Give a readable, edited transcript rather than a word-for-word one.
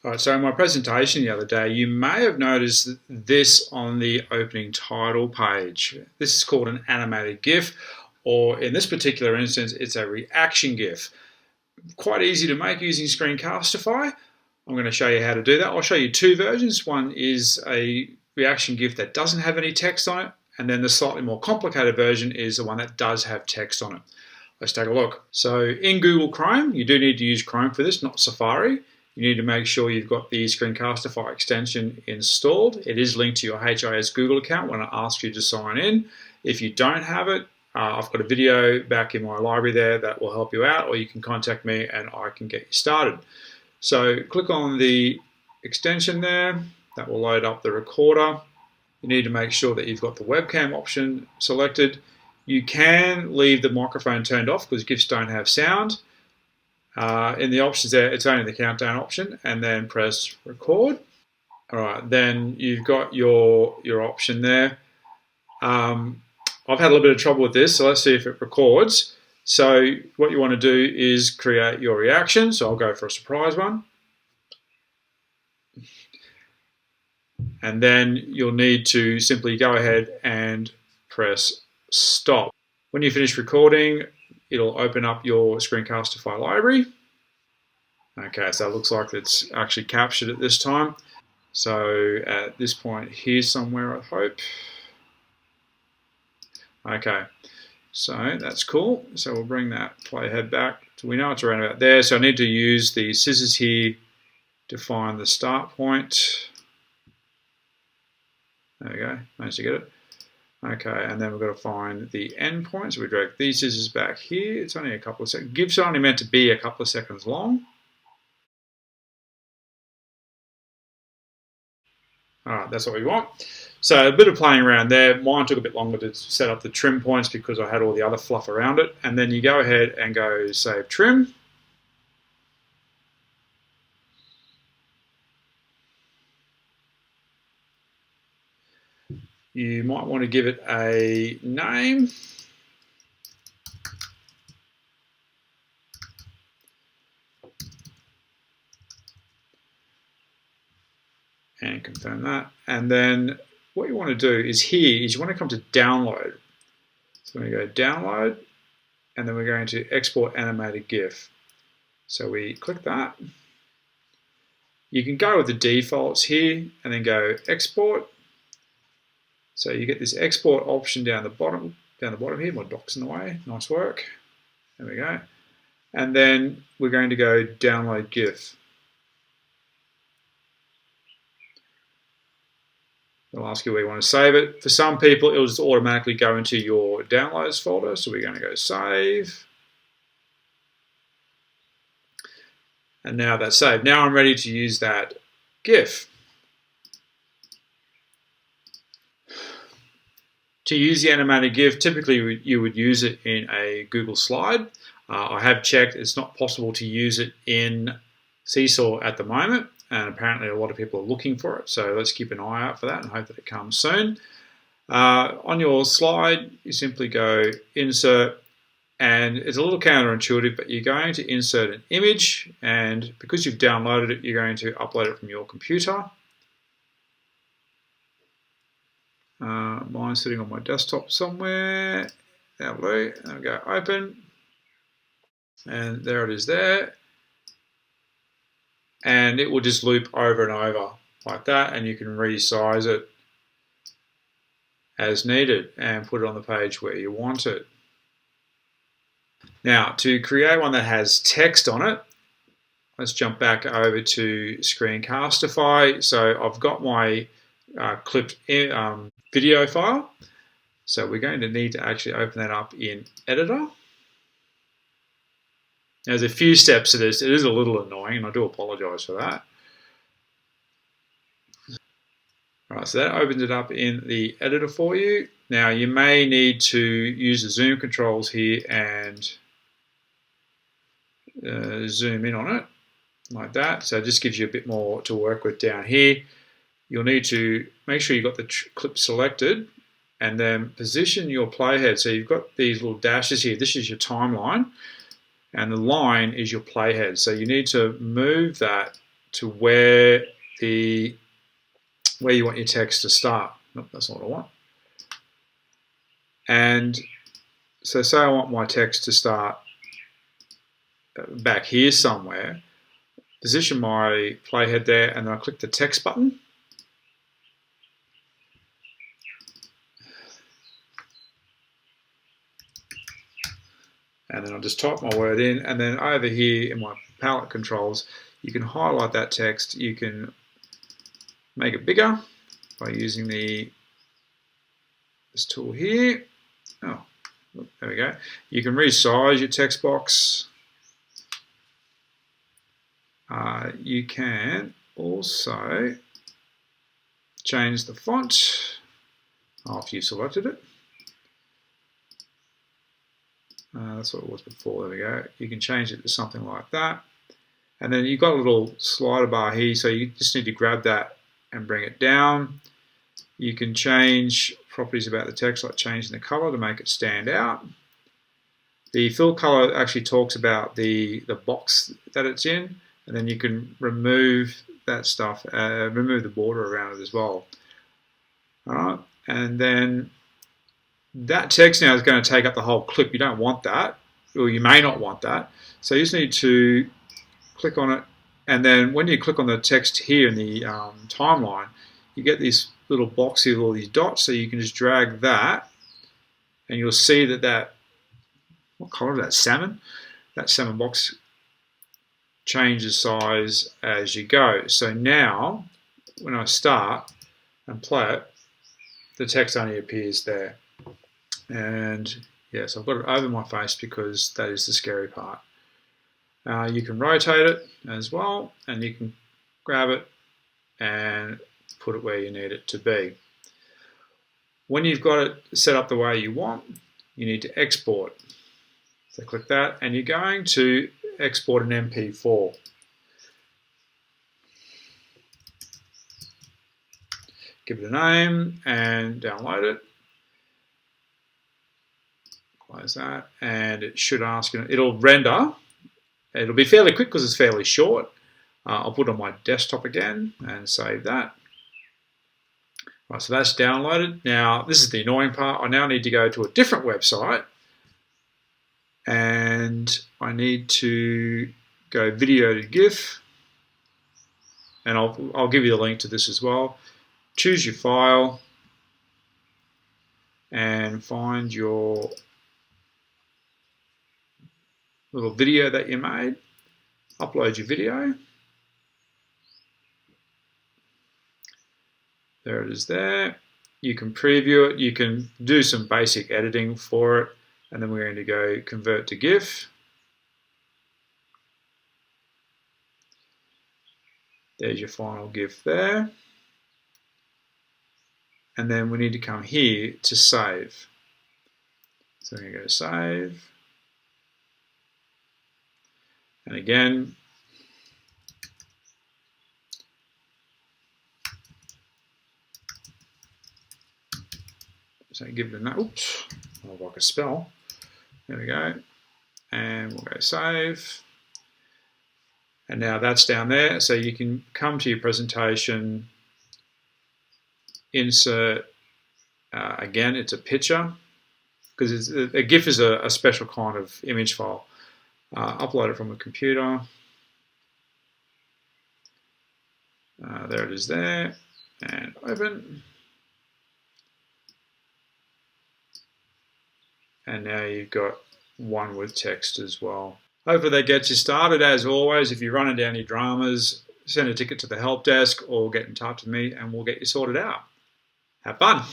All right, so in my presentation the other day, you may have noticed this on the opening title page. This is called an animated GIF, or in this particular instance, it's a reaction GIF. Quite easy to make using Screencastify. I'm going to show you how to do that. I'll show you two versions. One is a reaction GIF that doesn't have any text on it, and then the slightly more complicated version is the one that does have text on it. Let's take a look. So in Google Chrome, you do need to use Chrome for this, not Safari. You need to make sure you've got the Screencastify extension installed. It is linked to your HIS Google account when I ask you to sign in. If you don't have it, I've got a video back in my library there that will help you out, or you can contact me and I can get you started. So click on the extension there. That will load up the recorder. You need to make sure that you've got the webcam option selected. You can leave the microphone turned off because GIFs don't have sound. In the options there, it's only the countdown option, and then press record. All right, then you've got your option there. I've had a little bit of trouble with this, so let's see if it records. So what you want to do is create your reaction. So I'll go for a surprise one. And then you'll need to simply go ahead and press stop. When you finish recording, it'll open up your Screencastify library. Okay, so it looks like it's actually captured at this time. So at this point here somewhere, I hope. Okay, so that's cool. So we'll bring that playhead back. So we know it's around about there. So I need to use the scissors here to find the start point. There we go, managed to get it. Okay, and then we've got to find the end point. So we drag these scissors back here. It's only a couple of seconds. GIF's only meant to be a couple of seconds long. All right, that's what we want. So a bit of playing around there. Mine took a bit longer to set up the trim points because I had all the other fluff around it. And then you go ahead and go save trim. You might want to give it a name. And confirm that. And then what you want to do is here is you want to come to download. So we're going to go download, and then we're going to export animated GIF. So we click that. You can go with the defaults here and then go export. So you get this export option down the bottom here. My dock's in the way. Nice work. There we go. And then we're going to go download GIF. It'll ask you where you want to save it. For some people, it'll just automatically go into your downloads folder. So we're going to go save. And now that's saved. Now I'm ready to use that GIF. To use the animated GIF, typically you would use it in a Google slide. I have checked, it's not possible to use it in Seesaw at the moment, and apparently a lot of people are looking for it, so let's keep an eye out for that and hope that it comes soon. On your slide, you simply go insert, and it's a little counterintuitive, but you're going to insert an image, and because you've downloaded it, you're going to upload it from your computer. Mine's sitting on my desktop somewhere. There we go, open. And there it is there. And it will just loop over and over like that, and you can resize it as needed and put it on the page where you want it. Now, to create one that has text on it, let's jump back over to Screencastify. So I've got my clipped video file. So we're going to need to actually open that up in Editor. There's a few steps to this. It is a little annoying, and I do apologize for that. All right, so that opens it up in the editor for you. Now, you may need to use the zoom controls here and zoom in on it like that. So it just gives you a bit more to work with down here. You'll need to make sure you've got the clip selected and then position your playhead. So you've got these little dashes here. This is your timeline, and the line is your playhead. So you need to move that to where you want your text to start. Nope, that's not what I want. And so say I want my text to start back here somewhere. Position my playhead there, and then I click the text button. And then I'll just type my word in, and then over here in my palette controls, you can highlight that text. You can make it bigger by using this tool here. Oh, there we go. You can resize your text box. You can also change the font after you've selected it. That's what it was before. There we go. You can change it to something like that. And then you've got a little slider bar here, so you just need to grab that and bring it down. You can change properties about the text, like changing the color to make it stand out. The fill color actually talks about the box that it's in, and then you can remove that stuff, remove the border around it as well. All right, and then that text now is going to take up the whole clip. You don't want that, or you may not want that. So you just need to click on it, and then when you click on the text here in the timeline, you get this little box here with all these dots, so you can just drag that, and you'll see that what color is that? Salmon? That salmon box changes size as you go. So now, when I start and play it, the text only appears there. And yes, I've got it over my face because that is the scary part. You can rotate it as well, and you can grab it and put it where you need it to be. When you've got it set up the way you want, you need to export. So click that, and you're going to export an MP4. Give it a name and download it. Close that, and it should ask you, it'll render. It'll be fairly quick because it's fairly short. I'll put it on my desktop again and save that. Right, so that's downloaded. Now, this is the annoying part. I now need to go to a different website, and I need to go video to GIF, and I'll give you the link to this as well. Choose your file and find your little video that you made. Upload your video. There it is there. You can preview it. You can do some basic editing for it. And then we're going to go convert to GIF. There's your final GIF there. And then we need to come here to save. So we're going to go to save. And again, so give it a name. Oops, I like a spell. There we go. And we'll go save. And now that's down there. So you can come to your presentation, insert, again, it's a picture, because a GIF is a special kind of image file. Upload it from a computer. There it is there, and open. And now you've got one with text as well. Hopefully that gets you started. As always, if you're running down your dramas, send a ticket to the help desk or get in touch with me and we'll get you sorted out. Have fun.